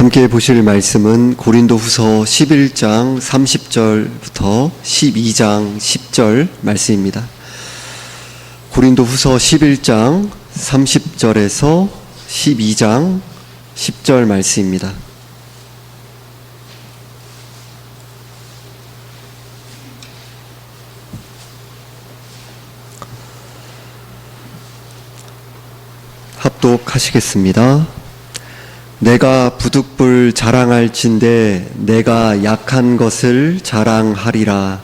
함께 보실 말씀은 고린도후서 11장 30절부터 12장 10절 말씀입니다. 고린도후서 11장 30절에서 12장 10절 말씀입니다. 합독하시겠습니다. 내가 부득불 자랑할진대 내가 약한 것을 자랑하리라.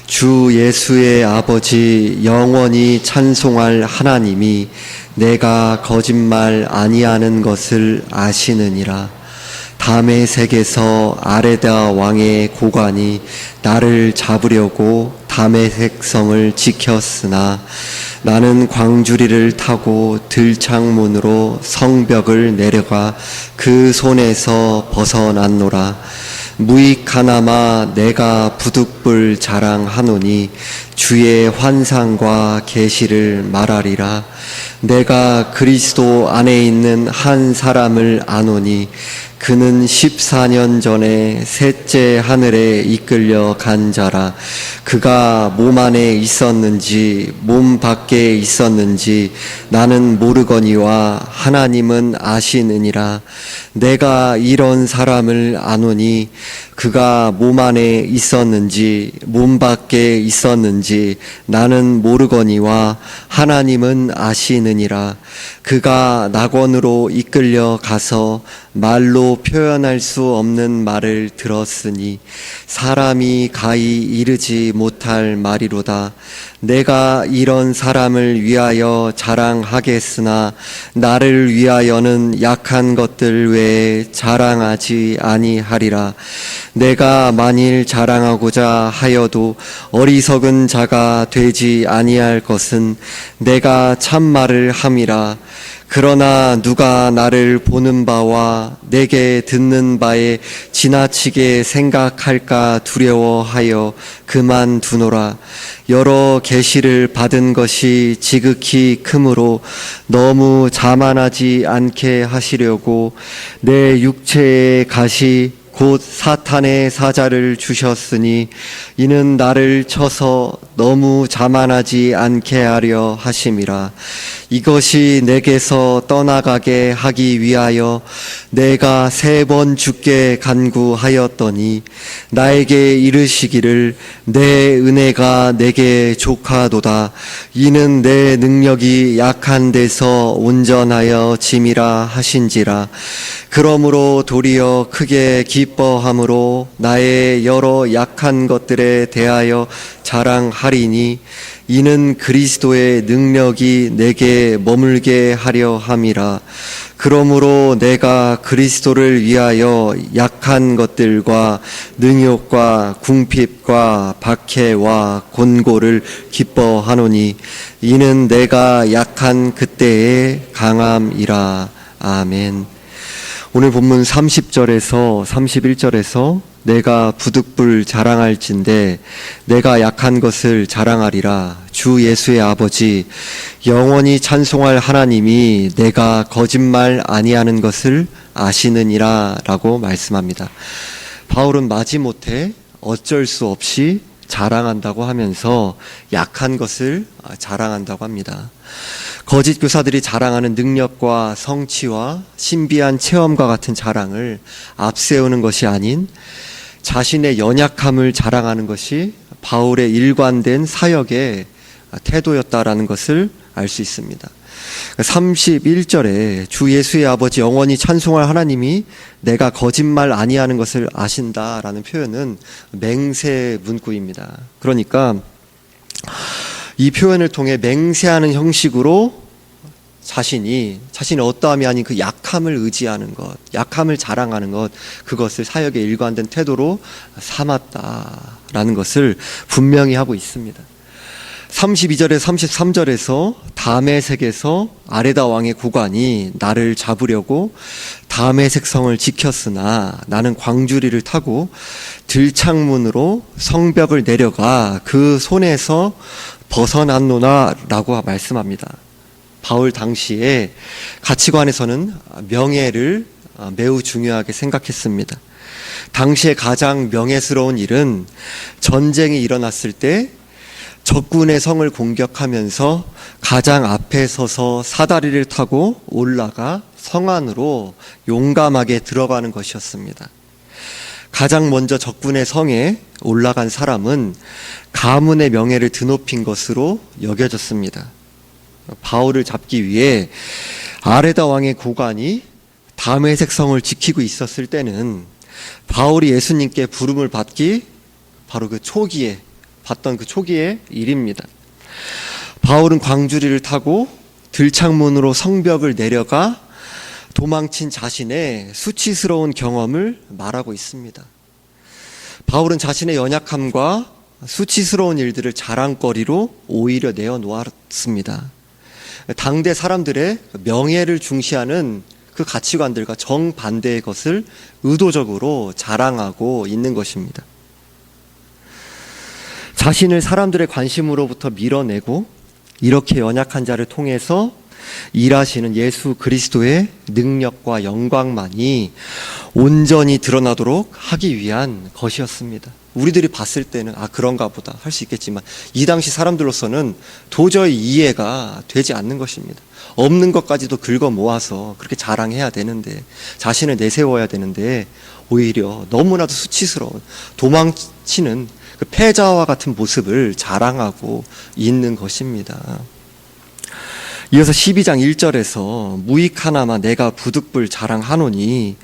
주 예수의 아버지 영원히 찬송할 하나님이 내가 거짓말 아니하는 것을 아시느니라. 다메섹에서 아레다 왕의 고관이 나를 잡으려고 다메섹 성을 지켰으나 나는 광주리를 타고 들창문으로 성벽을 내려가 그 손에서 벗어났노라. 무익하나마 내가 부득불 자랑하노니 주의 환상과 계시를 말하리라. 내가 그리스도 안에 있는 한 사람을 아노니 그는 14년 전에 셋째 하늘에 이끌려 간 자라. 그가 몸 안에 있었는지 몸 밖에 있었는지 나는 모르거니와 하나님은 아시느니라. 내가 이런 사람을 아노니 그가 몸 안에 있었는지 몸 밖에 있었는지 나는 모르거니와 하나님은 아시느니라. 그가 낙원으로 이끌려 가서 말로 표현할 수 없는 말을 들었으니 사람이 가히 이르지 못할 말이로다. 내가 이런 사람을 위하여 자랑하겠으나 나를 위하여는 약한 것들 외에 자랑하지 아니하리라. 내가 만일 자랑하고자 하여도 어리석은 자가 되지 아니할 것은 내가 참말을 함이라. 그러나 누가 나를 보는 바와 내게 듣는 바에 지나치게 생각할까 두려워하여 그만두노라. 여러 계시를 받은 것이 지극히 크므로 너무 자만하지 않게 하시려고 내 육체의 가시 곧 사탄의 사자를 주셨으니 이는 나를 쳐서 너무 자만하지 않게 하려 하심이라. 이것이 내게서 떠나가게 하기 위하여 내가 3번 주께 간구하였더니 나에게 이르시기를 내 은혜가 내게 족하도다. 이는 내 능력이 약한 데서 온전하여 짐이라 하신지라. 그러므로 도리어 크게 기뻐함으로 나의 여러 약한 것들에 대하여 자랑하리니 이는 그리스도의 능력이 내게 머물게 하려 함이라. 그러므로 내가 그리스도를 위하여 약한 것들과 능욕과 궁핍과 박해와 곤고를 기뻐하노니 이는 내가 약한 그때의 강함이라. 아멘. 오늘 본문 30절에서 31절에서 내가 부득불 자랑할진대 내가 약한 것을 자랑하리라. 주 예수의 아버지 영원히 찬송할 하나님이 내가 거짓말 아니하는 것을 아시느니라 라고 말씀합니다. 바울은 마지못해 어쩔 수 없이 자랑한다고 하면서 약한 것을 자랑한다고 합니다. 거짓 교사들이 자랑하는 능력과 성취와 신비한 체험과 같은 자랑을 앞세우는 것이 아닌 자신의 연약함을 자랑하는 것이 바울의 일관된 사역의 태도였다라는 것을 알 수 있습니다. 31절에 주 예수의 아버지 영원히 찬송할 하나님이 내가 거짓말 아니하는 것을 아신다라는 표현은 맹세 문구입니다. 그러니까 이 표현을 통해 맹세하는 형식으로 자신이 어떠함이 아닌 그 약함을 의지하는 것, 약함을 자랑하는 것, 그것을 사역의 일관된 태도로 삼았다라는 것을 분명히 하고 있습니다. 32절에 33절에서 다메섹에서 아레다 왕의 고관이 나를 잡으려고 다메섹 성을 지켰으나 나는 광주리를 타고 들창문으로 성벽을 내려가 그 손에서 벗어났노나 라고 말씀합니다. 바울 당시에 가치관에서는 명예를 매우 중요하게 생각했습니다. 당시에 가장 명예스러운 일은 전쟁이 일어났을 때 적군의 성을 공격하면서 가장 앞에 서서 사다리를 타고 올라가 성 안으로 용감하게 들어가는 것이었습니다. 가장 먼저 적군의 성에 올라간 사람은 가문의 명예를 드높인 것으로 여겨졌습니다. 바울을 잡기 위해 아레다 왕의 고관이 다메섹 성을 지키고 있었을 때는 바울이 예수님께 부름을 받기 바로 받던 그 초기의 일입니다. 바울은 광주리를 타고 들창문으로 성벽을 내려가 도망친 자신의 수치스러운 경험을 말하고 있습니다. 바울은 자신의 연약함과 수치스러운 일들을 자랑거리로 오히려 내어놓았습니다. 당대 사람들의 명예를 중시하는 그 가치관들과 정반대의 것을 의도적으로 자랑하고 있는 것입니다. 자신을 사람들의 관심으로부터 밀어내고 이렇게 연약한 자를 통해서 일하시는 예수 그리스도의 능력과 영광만이 온전히 드러나도록 하기 위한 것이었습니다. 우리들이 봤을 때는 그런가 보다 할 수 있겠지만 이 당시 사람들로서는 도저히 이해가 되지 않는 것입니다. 없는 것까지도 긁어 모아서 그렇게 자랑해야 되는데, 자신을 내세워야 되는데 오히려 너무나도 수치스러운 도망치는 그 패자와 같은 모습을 자랑하고 있는 것입니다. 이어서 12장 1절에서 무익하나마 내가 부득불 자랑하노니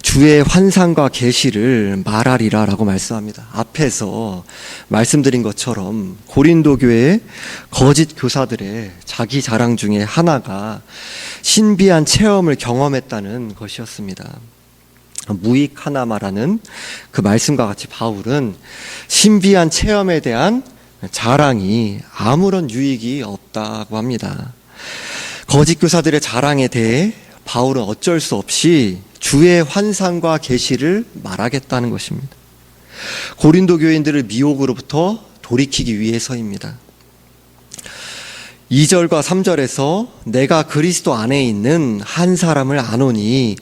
주의 환상과 계시를 말하리라 라고 말씀합니다. 앞에서 말씀드린 것처럼 고린도 교회의 거짓 교사들의 자기 자랑 중에 하나가 신비한 체험을 경험했다는 것이었습니다. 무익하나마라는 그 말씀과 같이 바울은 신비한 체험에 대한 자랑이 아무런 유익이 없다고 합니다. 거짓 교사들의 자랑에 대해 바울은 어쩔 수 없이 주의 환상과 계시를 말하겠다는 것입니다. 고린도 교인들을 미혹으로부터 돌이키기 위해서입니다. 2절과 3절에서 내가 그리스도 안에 있는 한 사람을 아노니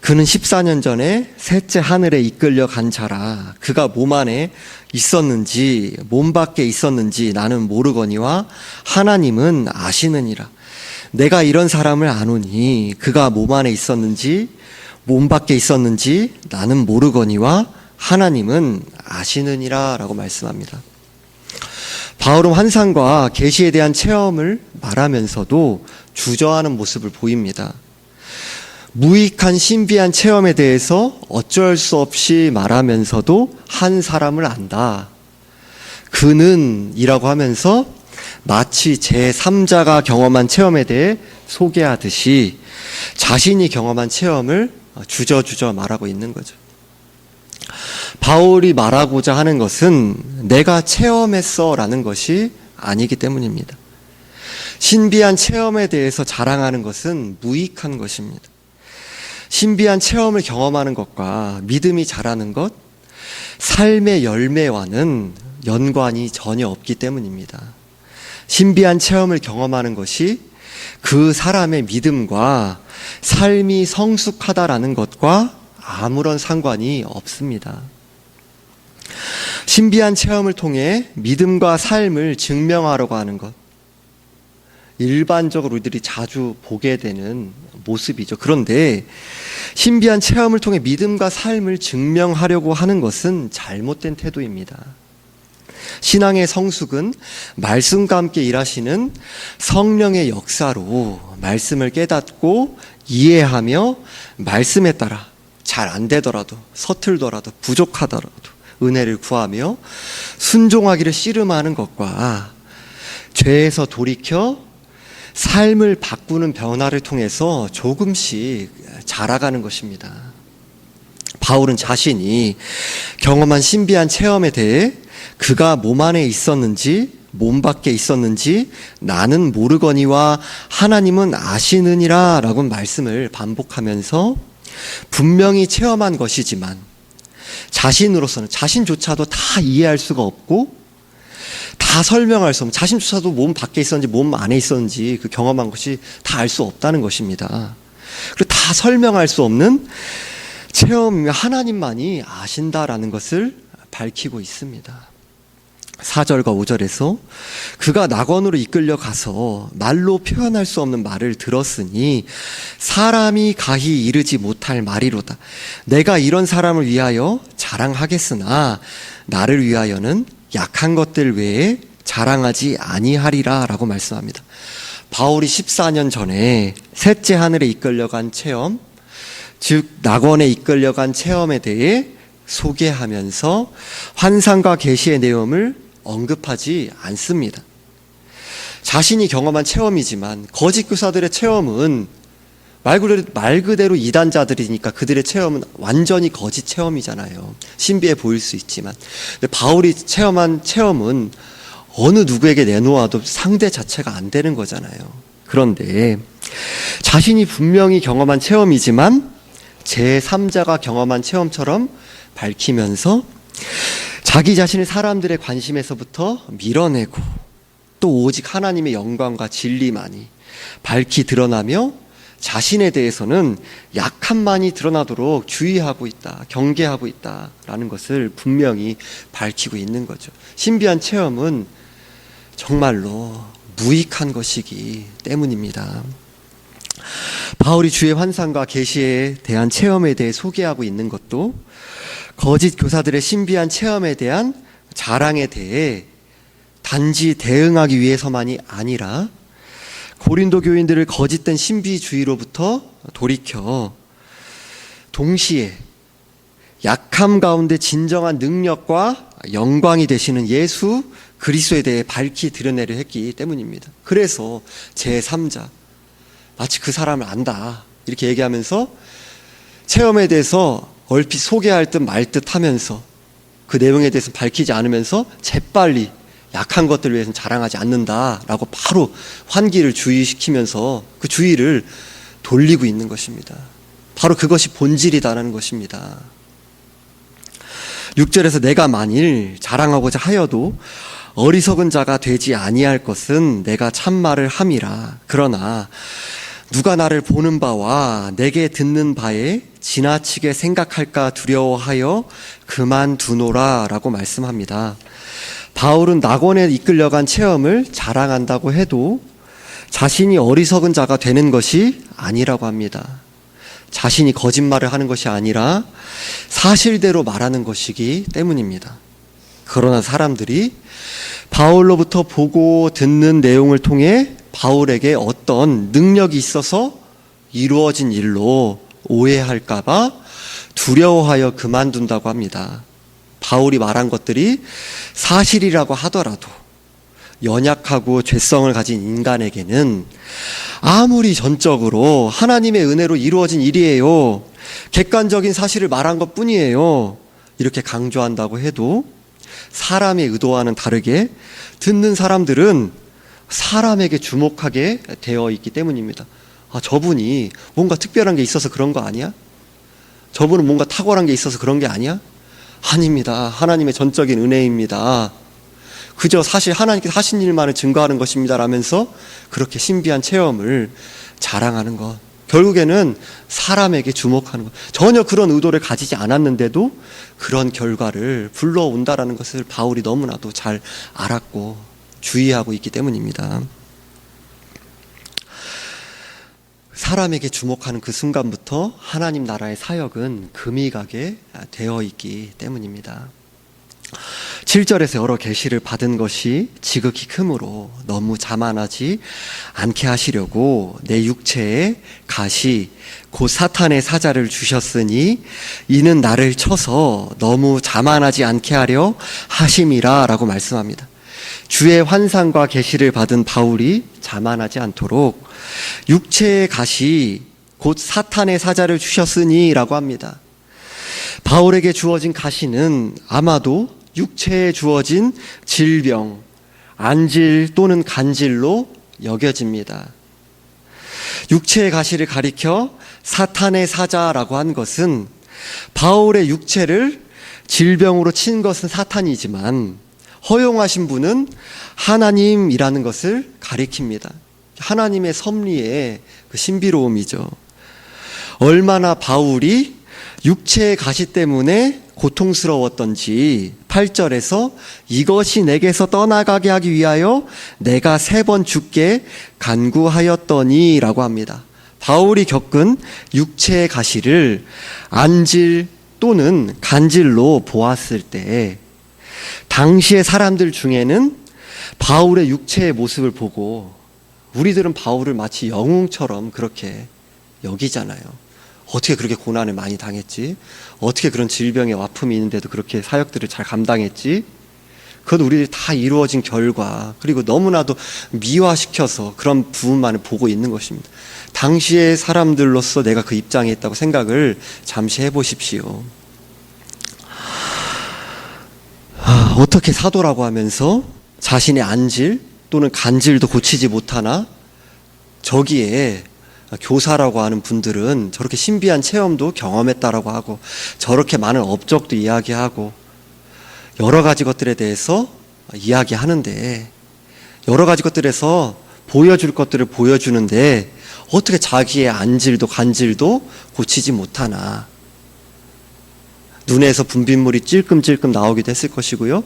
그는 14년 전에 셋째 하늘에 이끌려 간 자라. 그가 몸 안에 있었는지 몸 밖에 있었는지 나는 모르거니와 하나님은 아시느니라. 내가 이런 사람을 아노니 그가 몸 안에 있었는지 몸 밖에 있었는지 나는 모르거니와 하나님은 아시느니라 라고 말씀합니다. 바울은 환상과 계시에 대한 체험을 말하면서도 주저하는 모습을 보입니다. 무익한 신비한 체험에 대해서 어쩔 수 없이 말하면서도 한 사람을 안다. 그는 이라고 하면서 마치 제3자가 경험한 체험에 대해 소개하듯이 자신이 경험한 체험을 주저주저 말하고 있는 거죠. 바울이 말하고자 하는 것은 내가 체험했어 라는 것이 아니기 때문입니다. 신비한 체험에 대해서 자랑하는 것은 무익한 것입니다. 신비한 체험을 경험하는 것과 믿음이 자라는 것, 삶의 열매와는 연관이 전혀 없기 때문입니다. 신비한 체험을 경험하는 것이 그 사람의 믿음과 삶이 성숙하다라는 것과 아무런 상관이 없습니다. 신비한 체험을 통해 믿음과 삶을 증명하려고 하는 것, 일반적으로 우리들이 자주 보게 되는 모습이죠. 그런데 신비한 체험을 통해 믿음과 삶을 증명하려고 하는 것은 잘못된 태도입니다. 신앙의 성숙은 말씀과 함께 일하시는 성령의 역사로 말씀을 깨닫고 이해하며 말씀에 따라 잘 안 되더라도 서툴더라도 부족하더라도 은혜를 구하며 순종하기를 씨름하는 것과 죄에서 돌이켜 삶을 바꾸는 변화를 통해서 조금씩 자라가는 것입니다. 바울은 자신이 경험한 신비한 체험에 대해 그가 몸 안에 있었는지 몸 밖에 있었는지 나는 모르거니와 하나님은 아시느니라 라고 말씀을 반복하면서 분명히 체험한 것이지만 자신으로서는 자신조차도 다 이해할 수가 없고 다 설명할 수 없는, 자신조차도 몸 밖에 있었는지 몸 안에 있었는지 그 경험한 것이 다 알 수 없다는 것입니다. 그리고 다 설명할 수 없는 체험이며 하나님만이 아신다라는 것을 밝히고 있습니다. 4절과 5절에서 그가 낙원으로 이끌려 가서 말로 표현할 수 없는 말을 들었으니 사람이 가히 이르지 못할 말이로다. 내가 이런 사람을 위하여 자랑하겠으나 나를 위하여는 약한 것들 외에 자랑하지 아니하리라 라고 말씀합니다. 바울이 14년 전에 셋째 하늘에 이끌려간 체험, 즉 낙원에 이끌려간 체험에 대해 소개하면서 환상과 계시의 내용을 언급하지 않습니다. 자신이 경험한 체험이지만 거짓 교사들의 체험은 말 그대로 이단자들이니까 그들의 체험은 완전히 거짓 체험이잖아요. 신비해 보일 수 있지만, 근데 바울이 체험한 체험은 어느 누구에게 내놓아도 상대 자체가 안 되는 거잖아요. 그런데 자신이 분명히 경험한 체험이지만 제3자가 경험한 체험처럼 밝히면서 자기 자신을 사람들의 관심에서부터 밀어내고 또 오직 하나님의 영광과 진리만이 밝히 드러나며 자신에 대해서는 약함만이 드러나도록 주의하고 있다, 경계하고 있다라는 것을 분명히 밝히고 있는 거죠. 신비한 체험은 정말로 무익한 것이기 때문입니다. 바울이 주의 환상과 계시에 대한 체험에 대해 소개하고 있는 것도 거짓 교사들의 신비한 체험에 대한 자랑에 대해 단지 대응하기 위해서만이 아니라 고린도 교인들을 거짓된 신비주의로부터 돌이켜 동시에 약함 가운데 진정한 능력과 영광이 되시는 예수 그리스도에 대해 밝히 드러내려 했기 때문입니다. 그래서 제3자, 마치 그 사람을 안다 이렇게 얘기하면서 체험에 대해서 얼핏 소개할 듯 말 듯 하면서 그 내용에 대해서 밝히지 않으면서 재빨리 약한 것들을 위해서는 자랑하지 않는다라고 바로 환기를 주의시키면서 그 주의를 돌리고 있는 것입니다. 바로 그것이 본질이다라는 것입니다. 6절에서 내가 만일 자랑하고자 하여도 어리석은 자가 되지 아니할 것은 내가 참말을 함이라. 그러나 누가 나를 보는 바와 내게 듣는 바에 지나치게 생각할까 두려워하여 그만두노라 라고 말씀합니다. 바울은 낙원에 이끌려간 체험을 자랑한다고 해도 자신이 어리석은 자가 되는 것이 아니라고 합니다. 자신이 거짓말을 하는 것이 아니라 사실대로 말하는 것이기 때문입니다. 그러나 사람들이 바울로부터 보고 듣는 내용을 통해 바울에게 어떤 능력이 있어서 이루어진 일로 오해할까봐 두려워하여 그만둔다고 합니다. 바울이 말한 것들이 사실이라고 하더라도 연약하고 죄성을 가진 인간에게는 아무리 전적으로 하나님의 은혜로 이루어진 일이에요, 객관적인 사실을 말한 것 뿐이에요, 이렇게 강조한다고 해도 사람의 의도와는 다르게 듣는 사람들은 사람에게 주목하게 되어 있기 때문입니다. 아, 저분이 뭔가 특별한 게 있어서 그런 거 아니야? 저분은 뭔가 탁월한 게 있어서 그런 게 아니야? 아닙니다. 하나님의 전적인 은혜입니다. 그저 사실 하나님께서 하신 일만을 증거하는 것입니다 라면서 그렇게 신비한 체험을 자랑하는 것, 결국에는 사람에게 주목하는 것, 전혀 그런 의도를 가지지 않았는데도 그런 결과를 불러온다라는 것을 바울이 너무나도 잘 알았고 주의하고 있기 때문입니다. 사람에게 주목하는 그 순간부터 하나님 나라의 사역은 금이 가게 되어 있기 때문입니다. 7절에서 여러 계시를 받은 것이 지극히 크므로 너무 자만하지 않게 하시려고 내 육체에 가시 곧 사탄의 사자를 주셨으니 이는 나를 쳐서 너무 자만하지 않게 하려 하심이라 라고 말씀합니다. 주의 환상과 계시를 받은 바울이 자만하지 않도록 육체의 가시 곧 사탄의 사자를 주셨으니 라고 합니다. 바울에게 주어진 가시는 아마도 육체에 주어진 질병, 안질 또는 간질로 여겨집니다. 육체의 가시를 가리켜 사탄의 사자라고 한 것은 바울의 육체를 질병으로 친 것은 사탄이지만 허용하신 분은 하나님이라는 것을 가리킵니다. 하나님의 섭리의 그 신비로움이죠. 얼마나 바울이 육체의 가시 때문에 고통스러웠던지 8절에서 이것이 내게서 떠나가게 하기 위하여 내가 3번 죽게 간구하였더니 라고 합니다. 바울이 겪은 육체의 가시를 안질 또는 간질로 보았을 때 당시의 사람들 중에는 바울의 육체의 모습을 보고 우리들은 바울을 마치 영웅처럼 그렇게 여기잖아요. 어떻게 그렇게 고난을 많이 당했지? 어떻게 그런 질병의 아픔이 있는데도 그렇게 사역들을 잘 감당했지? 그건 우리들이 다 이루어진 결과, 그리고 너무나도 미화시켜서 그런 부분만을 보고 있는 것입니다. 당시의 사람들로서 내가 그 입장에 있다고 생각을 잠시 해보십시오. 어떻게 사도라고 하면서 자신의 안질 또는 간질도 고치지 못하나 저기에 교사라고 하는 분들은 저렇게 신비한 체험도 경험했다라고 하고 저렇게 많은 업적도 이야기하고 여러 가지 것들에 대해서 이야기하는데, 여러 가지 것들에서 보여줄 것들을 보여주는데 어떻게 자기의 안질도 간질도 고치지 못하나. 눈에서 분빗물이 찔끔찔끔 나오기도 했을 것이고요,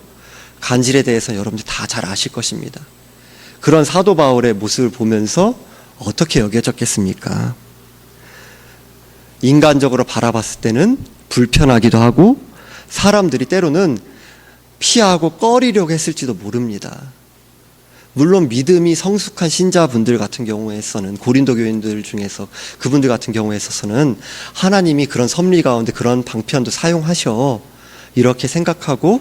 간질에 대해서 여러분들 다 잘 아실 것입니다. 그런 사도 바울의 모습을 보면서 어떻게 여겨졌겠습니까? 인간적으로 바라봤을 때는 불편하기도 하고 사람들이 때로는 피하고 꺼리려고 했을지도 모릅니다. 물론 믿음이 성숙한 신자분들 같은 경우에서는, 고린도 교인들 중에서 그분들 같은 경우에 있어서는 하나님이 그런 섭리 가운데 그런 방편도 사용하셔 이렇게 생각하고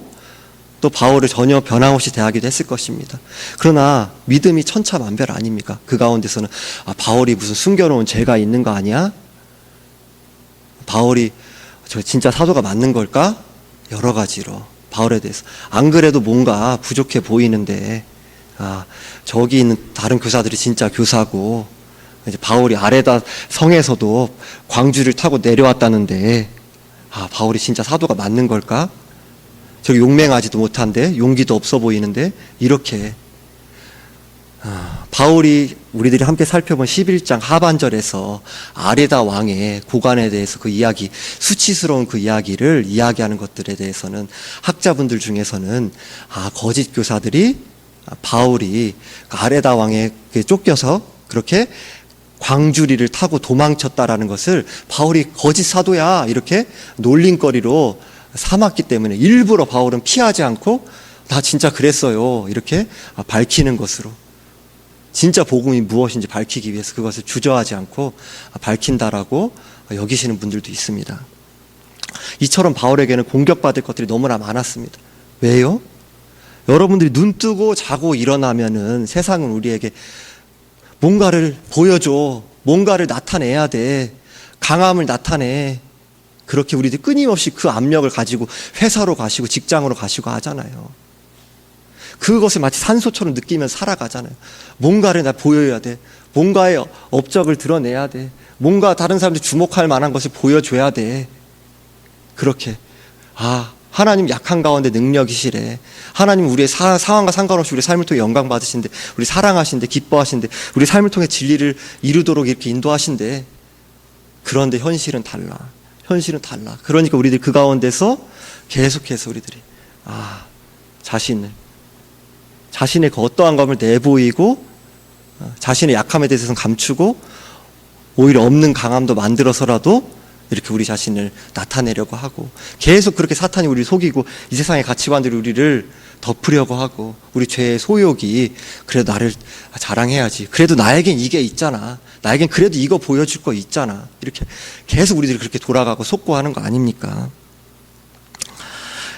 또 바울을 전혀 변함없이 대하기도 했을 것입니다. 그러나 믿음이 천차만별 아닙니까? 그 가운데서는 바울이 무슨 숨겨놓은 죄가 있는 거 아니야? 바울이 저 진짜 사도가 맞는 걸까? 여러 가지로 바울에 대해서 안 그래도 뭔가 부족해 보이는데 저기 있는 다른 교사들이 진짜 교사고 이제 바울이 아레다 성에서도 광주를 타고 내려왔다는데 바울이 진짜 사도가 맞는 걸까? 저기 용맹하지도 못한데 용기도 없어 보이는데 이렇게 바울이 우리들이 함께 살펴본 11장 하반절에서 아레다 왕의 고관에 대해서 그 이야기, 수치스러운 그 이야기를 이야기하는 것들에 대해서는 학자분들 중에서는 거짓 교사들이 바울이 아레다 왕에 쫓겨서 그렇게 광주리를 타고 도망쳤다라는 것을 바울이 거짓 사도야 이렇게 놀림거리로 삼았기 때문에 일부러 바울은 피하지 않고 나 진짜 그랬어요 이렇게 밝히는 것으로, 진짜 복음이 무엇인지 밝히기 위해서 그것을 주저하지 않고 밝힌다라고 여기시는 분들도 있습니다. 이처럼 바울에게는 공격받을 것들이 너무나 많았습니다. 왜요? 여러분들이 눈 뜨고 자고 일어나면은 세상은 우리에게 뭔가를 보여줘, 뭔가를 나타내야 돼, 강함을 나타내. 그렇게 우리들이 끊임없이 그 압력을 가지고 회사로 가시고 직장으로 가시고 하잖아요. 그것을 마치 산소처럼 느끼면서 살아가잖아요. 뭔가를 나 보여야 돼, 뭔가의 업적을 드러내야 돼, 뭔가 다른 사람들이 주목할 만한 것을 보여줘야 돼. 그렇게 하나님 약한 가운데 능력이시래, 하나님 우리의 상황과 상관없이 우리 삶을 통해 영광 받으신대, 우리 사랑하신대, 기뻐하신대, 우리 삶을 통해 진리를 이루도록 이렇게 인도하신대. 그런데 현실은 달라. 현실은 달라. 그러니까 우리들 그 가운데서 계속해서 우리들이 자신의 그 어떠한 것을 내보이고 자신의 약함에 대해서는 감추고 오히려 없는 강함도 만들어서라도 이렇게 우리 자신을 나타내려고 하고, 계속 그렇게 사탄이 우리를 속이고 이 세상의 가치관들이 우리를 덮으려고 하고, 우리 죄의 소욕이 그래도 나를 자랑해야지, 그래도 나에겐 이게 있잖아, 나에겐 그래도 이거 보여줄 거 있잖아, 이렇게 계속 우리들이 그렇게 돌아가고 속고하는 거 아닙니까?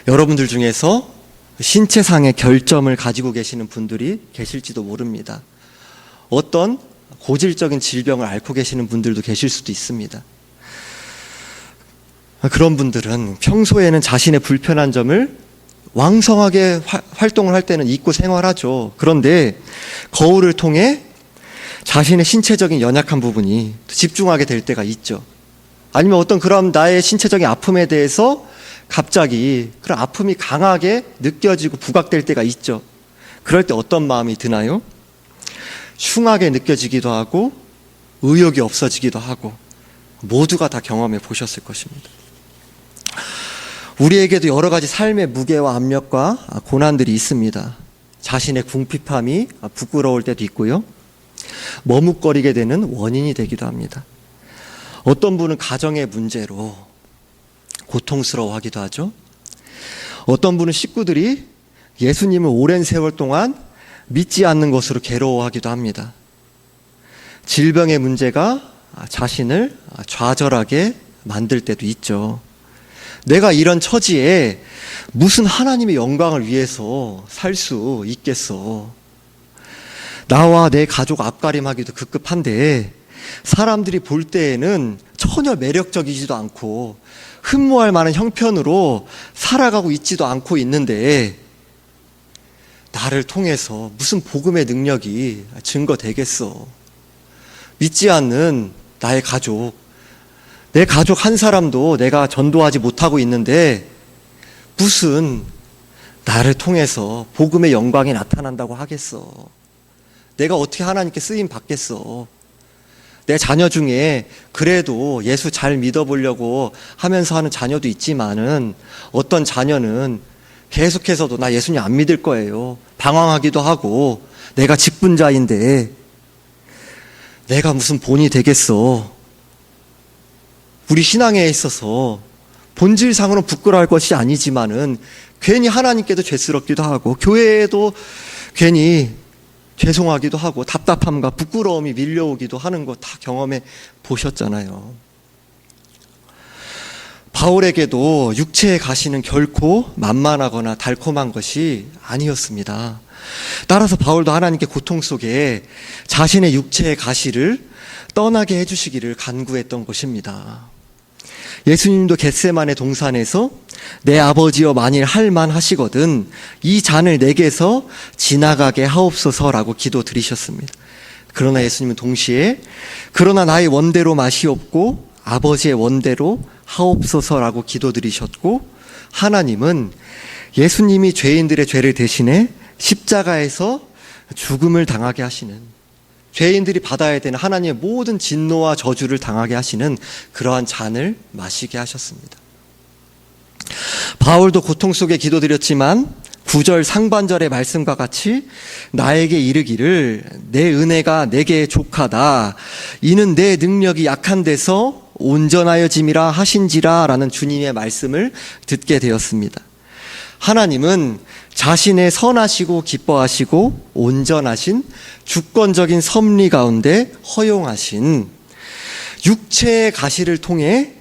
여러분들 중에서 신체상의 결점을 가지고 계시는 분들이 계실지도 모릅니다. 어떤 고질적인 질병을 앓고 계시는 분들도 계실 수도 있습니다. 그런 분들은 평소에는 자신의 불편한 점을 왕성하게 활동을 할 때는 잊고 생활하죠. 그런데 거울을 통해 자신의 신체적인 연약한 부분이 집중하게 될 때가 있죠. 아니면 어떤 그런 나의 신체적인 아픔에 대해서 갑자기 그런 아픔이 강하게 느껴지고 부각될 때가 있죠. 그럴 때 어떤 마음이 드나요? 흉하게 느껴지기도 하고 의욕이 없어지기도 하고 모두가 다 경험해 보셨을 것입니다. 우리에게도 여러 가지 삶의 무게와 압력과 고난들이 있습니다. 자신의 궁핍함이 부끄러울 때도 있고요. 머뭇거리게 되는 원인이 되기도 합니다. 어떤 분은 가정의 문제로 고통스러워하기도 하죠. 어떤 분은 식구들이 예수님을 오랜 세월 동안 믿지 않는 것으로 괴로워하기도 합니다. 질병의 문제가 자신을 좌절하게 만들 때도 있죠. 내가 이런 처지에 무슨 하나님의 영광을 위해서 살 수 있겠어. 나와 내 가족 앞가림하기도 급급한데 사람들이 볼 때에는 전혀 매력적이지도 않고 흠모할 만한 형편으로 살아가고 있지도 않고 있는데 나를 통해서 무슨 복음의 능력이 증거되겠어. 믿지 않는 나의 가족, 내 가족 한 사람도 내가 전도하지 못하고 있는데 무슨 나를 통해서 복음의 영광이 나타난다고 하겠어. 내가 어떻게 하나님께 쓰임 받겠어. 내 자녀 중에 그래도 예수 잘 믿어보려고 하면서 하는 자녀도 있지만은 어떤 자녀는 계속해서도 나 예수님 안 믿을 거예요. 방황하기도 하고 내가 직분자인데 내가 무슨 본이 되겠어. 우리 신앙에 있어서 본질상으로는 부끄러워할 것이 아니지만은 괜히 하나님께도 죄스럽기도 하고 교회에도 괜히 죄송하기도 하고 답답함과 부끄러움이 밀려오기도 하는 거 다 경험해 보셨잖아요. 바울에게도 육체의 가시는 결코 만만하거나 달콤한 것이 아니었습니다. 따라서 바울도 하나님께 고통 속에 자신의 육체의 가시를 떠나게 해주시기를 간구했던 것입니다. 예수님도 겟세마네 동산에서 내 아버지여 만일 할만하시거든 이 잔을 내게서 지나가게 하옵소서라고 기도 드리셨습니다. 그러나 예수님은 동시에 그러나 나의 원대로 마시옵고 아버지의 원대로 하옵소서라고 기도 드리셨고 하나님은 예수님이 죄인들의 죄를 대신해 십자가에서 죽음을 당하게 하시는 죄인들이 받아야 되는 하나님의 모든 진노와 저주를 당하게 하시는 그러한 잔을 마시게 하셨습니다. 바울도 고통 속에 기도드렸지만 9절 상반절의 말씀과 같이 나에게 이르기를 내 은혜가 내게 족하다 이는 내 능력이 약한 데서 온전하여짐이라 하신지라 라는 주님의 말씀을 듣게 되었습니다. 하나님은 자신의 선하시고 기뻐하시고 온전하신 주권적인 섭리 가운데 허용하신 육체의 가시를 통해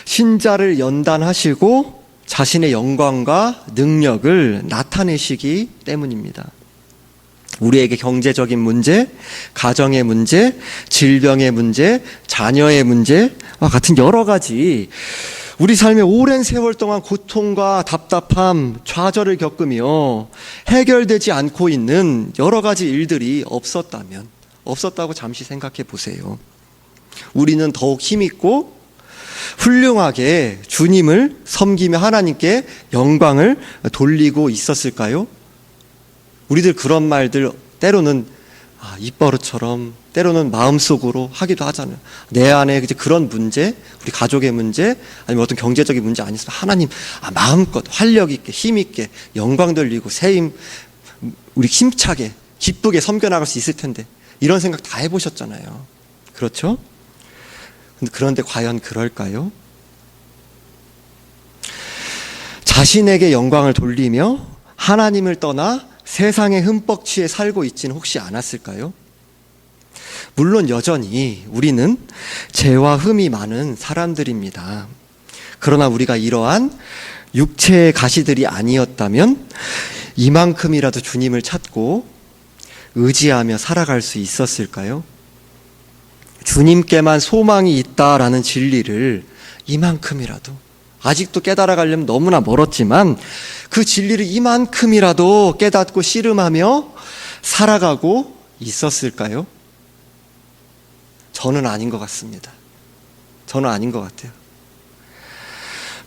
신자를 연단하시고 자신의 영광과 능력을 나타내시기 때문입니다. 우리에게 경제적인 문제, 가정의 문제, 질병의 문제, 자녀의 문제와 같은 여러 가지 우리 삶에 오랜 세월 동안 고통과 답답함, 좌절을 겪으며 해결되지 않고 있는 여러 가지 일들이 없었다고 잠시 생각해 보세요. 우리는 더욱 힘있고 훌륭하게 주님을 섬기며 하나님께 영광을 돌리고 있었을까요? 우리들 그런 말들 때로는 입버릇처럼 때로는 마음속으로 하기도 하잖아요. 내 안에 그런 문제, 우리 가족의 문제, 아니면 어떤 경제적인 문제 아니었으면 하나님 마음껏 활력 있게 힘 있게 영광 돌리고 새힘 우리 힘차게 기쁘게 섬겨나갈 수 있을 텐데 이런 생각 다 해보셨잖아요. 그렇죠? 그런데 과연 그럴까요? 자신에게 영광을 돌리며 하나님을 떠나 세상에 흠뻑 취해 살고 있지는 혹시 않았을까요? 물론 여전히 우리는 죄와 흠이 많은 사람들입니다. 그러나 우리가 이러한 육체의 가시들이 아니었다면 이만큼이라도 주님을 찾고 의지하며 살아갈 수 있었을까요? 주님께만 소망이 있다라는 진리를 이만큼이라도 아직도 깨달아가려면 너무나 멀었지만 그 진리를 이만큼이라도 깨닫고 씨름하며 살아가고 있었을까요? 저는 아닌 것 같습니다. 저는 아닌 것 같아요.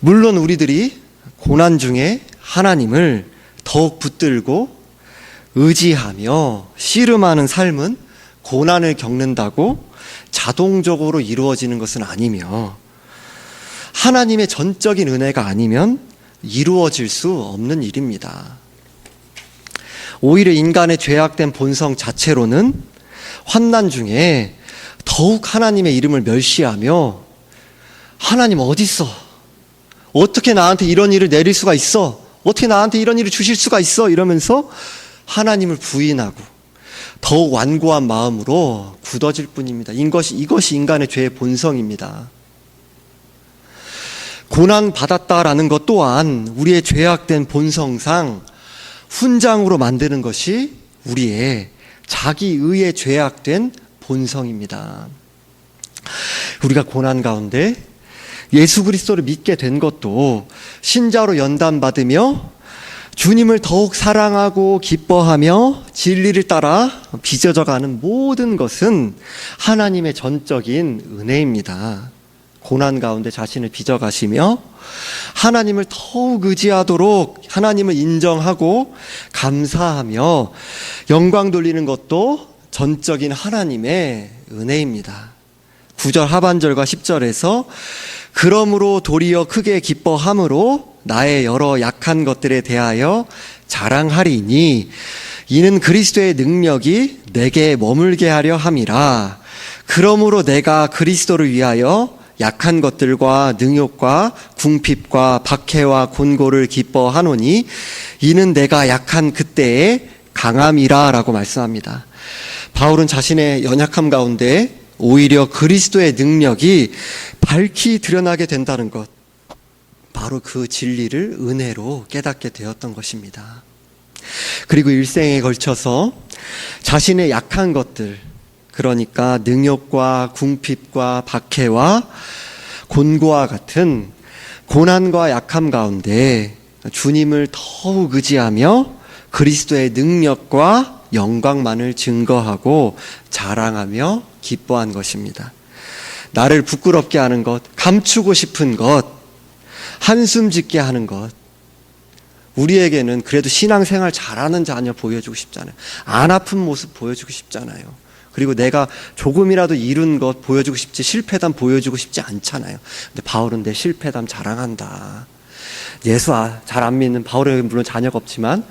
물론 우리들이 고난 중에 하나님을 더욱 붙들고 의지하며 씨름하는 삶은 고난을 겪는다고 자동적으로 이루어지는 것은 아니며 하나님의 전적인 은혜가 아니면 이루어질 수 없는 일입니다. 오히려 인간의 죄악된 본성 자체로는 환난 중에 더욱 하나님의 이름을 멸시하며 하나님 어디 있어? 어떻게 나한테 이런 일을 내릴 수가 있어? 어떻게 나한테 이런 일을 주실 수가 있어? 이러면서 하나님을 부인하고 더욱 완고한 마음으로 굳어질 뿐입니다. 이것이 인간의 죄의 본성입니다. 고난받았다라는 것 또한 우리의 죄악된 본성상 훈장으로 만드는 것이 우리의 자기의의 죄악된 본성입니다. 우리가 고난 가운데 예수 그리스도를 믿게 된 것도 신자로 연단받으며 주님을 더욱 사랑하고 기뻐하며 진리를 따라 빚어져가는 모든 것은 하나님의 전적인 은혜입니다. 고난 가운데 자신을 빚어가시며 하나님을 더욱 의지하도록 하나님을 인정하고 감사하며 영광 돌리는 것도 전적인 하나님의 은혜입니다. 9절 하반절과 10절에서 그러므로 도리어 크게 기뻐함으로 나의 여러 약한 것들에 대하여 자랑하리니 이는 그리스도의 능력이 내게 머물게 하려 함이라. 그러므로 내가 그리스도를 위하여 약한 것들과 능욕과 궁핍과 박해와 곤고를 기뻐하노니 이는 내가 약한 그때의 강함이라 라고 말씀합니다. 바울은 자신의 연약함 가운데 오히려 그리스도의 능력이 밝히 드러나게 된다는 것, 바로 그 진리를 은혜로 깨닫게 되었던 것입니다. 그리고 일생에 걸쳐서 자신의 약한 것들, 그러니까 능욕과 궁핍과 박해와 곤고와 같은 고난과 약함 가운데 주님을 더욱 의지하며 그리스도의 능력과 영광만을 증거하고 자랑하며 기뻐한 것입니다. 나를 부끄럽게 하는 것, 감추고 싶은 것, 한숨 짓게 하는 것, 우리에게는 그래도 신앙생활 잘하는 자녀 보여주고 싶잖아요. 안 아픈 모습 보여주고 싶잖아요. 그리고 내가 조금이라도 이룬 것 보여주고 싶지 실패담 보여주고 싶지 않잖아요. 근데 바울은 내 실패담 자랑한다. 예수 잘 안 믿는 바울에게 물론 자녀가 없지만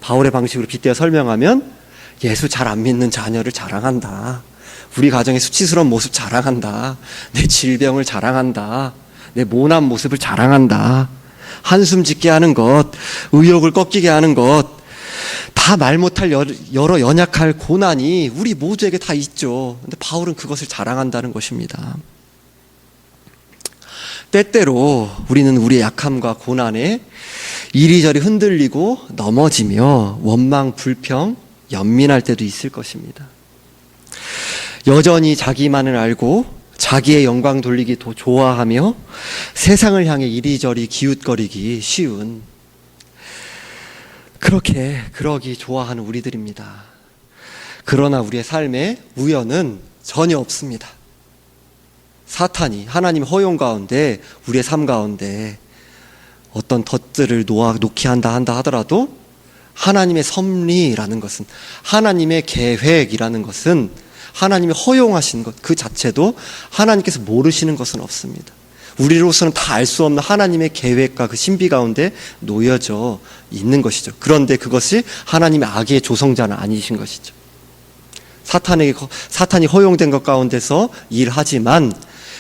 바울의 방식으로 빗대어 설명하면 예수 잘 안 믿는 자녀를 자랑한다. 우리 가정의 수치스러운 모습 자랑한다. 내 질병을 자랑한다. 내 모난 모습을 자랑한다. 한숨 짓게 하는 것, 의욕을 꺾이게 하는 것, 다 말 못할 여러 연약할 고난이 우리 모두에게 다 있죠. 근데 바울은 그것을 자랑한다는 것입니다. 때때로 우리는 우리의 약함과 고난에 이리저리 흔들리고 넘어지며 원망, 불평, 연민할 때도 있을 것입니다. 여전히 자기만을 알고 자기의 영광 돌리기 더 좋아하며 세상을 향해 이리저리 기웃거리기 쉬운, 그러기 좋아하는 우리들입니다. 그러나 우리의 삶에 우연은 전혀 없습니다. 사탄이 하나님의 허용 가운데 우리의 삶 가운데 어떤 덫들을 놓게 한다 하더라도 하나님의 섭리라는 것은, 하나님의 계획이라는 것은, 하나님이 허용하신 것 그 자체도 하나님께서 모르시는 것은 없습니다. 우리로서는 다 알 수 없는 하나님의 계획과 그 신비 가운데 놓여져 있는 것이죠. 그런데 그것이 하나님의 악의 조성자는 아니신 것이죠. 사탄이 허용된 것 가운데서 일하지만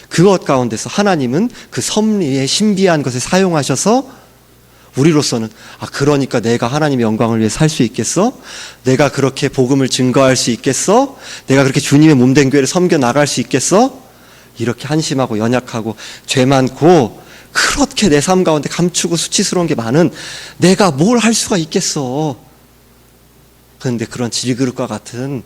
그것 가운데서 하나님은 그 섭리의 신비한 것을 사용하셔서 우리로서는 그러니까 내가 하나님의 영광을 위해 살 수 있겠어? 내가 그렇게 복음을 증거할 수 있겠어? 내가 그렇게 주님의 몸된 교회를 섬겨 나갈 수 있겠어? 이렇게 한심하고 연약하고 죄 많고 그렇게 내 삶 가운데 감추고 수치스러운 게 많은 내가 뭘 할 수가 있겠어? 그런데 그런 질그릇과 같은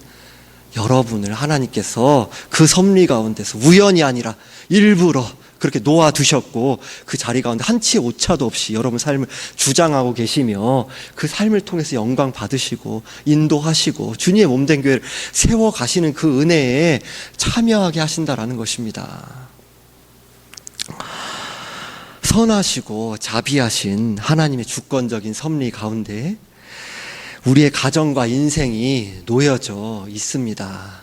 여러분을 하나님께서 그 섭리 가운데서 우연이 아니라 일부러 그렇게 놓아두셨고 그 자리 가운데 한치의 오차도 없이 여러분 삶을 주장하고 계시며 그 삶을 통해서 영광 받으시고 인도하시고 주님의 몸된 교회를 세워가시는 그 은혜에 참여하게 하신다라는 것입니다. 선하시고 자비하신 하나님의 주권적인 섭리 가운데 우리의 가정과 인생이 놓여져 있습니다.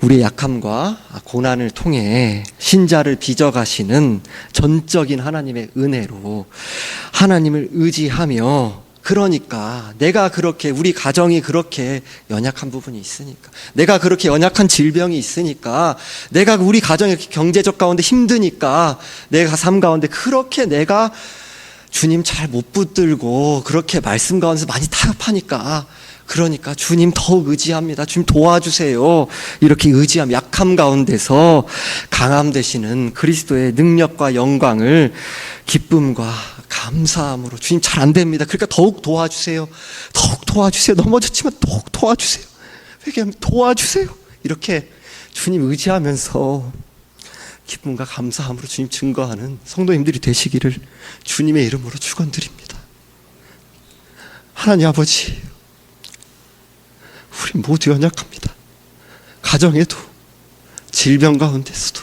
우리의 약함과 고난을 통해 신자를 빚어가시는 전적인 하나님의 은혜로 하나님을 의지하며, 그러니까 내가 그렇게, 우리 가정이 그렇게 연약한 부분이 있으니까, 내가 그렇게 연약한 질병이 있으니까, 내가 우리 가정이 경제적 가운데 힘드니까, 내가 삶 가운데 그렇게 내가 주님 잘 못 붙들고 그렇게 말씀 가운데서 많이 타협하니까, 그러니까 주님 더욱 의지합니다. 주님 도와주세요. 이렇게 의지함, 약함 가운데서 강함 되시는 그리스도의 능력과 영광을 기쁨과 감사함으로, 주님 잘 안 됩니다. 그러니까 더욱 도와주세요. 더욱 도와주세요. 넘어졌지만 더욱 도와주세요. 회개하면 도와주세요. 이렇게 주님 의지하면서 기쁨과 감사함으로 주님 증거하는 성도님들이 되시기를 주님의 이름으로 축원드립니다. 하나님 아버지, 우리 모두 연약합니다. 가정에도, 질병 가운데서도,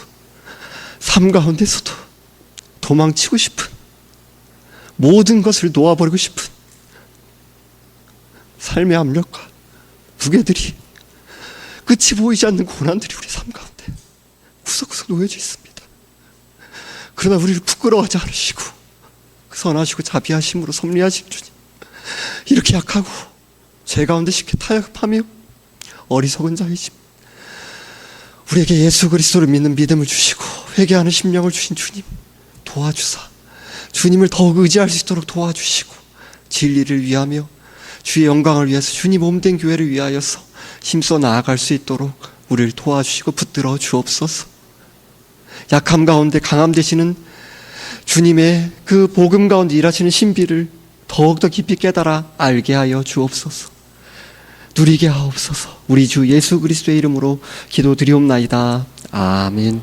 삶 가운데서도 도망치고 싶은, 모든 것을 놓아버리고 싶은 삶의 압력과 무게들이, 끝이 보이지 않는 고난들이 우리 삶 가운데 구석구석 놓여져 있습니다. 그러나 우리를 부끄러워하지 않으시고 선하시고 자비하심으로 섭리하신 주님, 이렇게 약하고 죄 가운데 쉽게 타협하며 어리석은 자이심, 우리에게 예수 그리스도를 믿는 믿음을 주시고 회개하는 심령을 주신 주님, 도와주사 주님을 더욱 의지할 수 있도록 도와주시고, 진리를 위하며 주의 영광을 위해서 주님 몸된 교회를 위하여서 힘써 나아갈 수 있도록 우리를 도와주시고 붙들어 주옵소서. 약함 가운데 강함 되시는 주님의 그 복음 가운데 일하시는 신비를 더욱더 깊이 깨달아 알게 하여 주옵소서. 누리게 하옵소서. 우리 주 예수 그리스도의 이름으로 기도드리옵나이다. 아멘.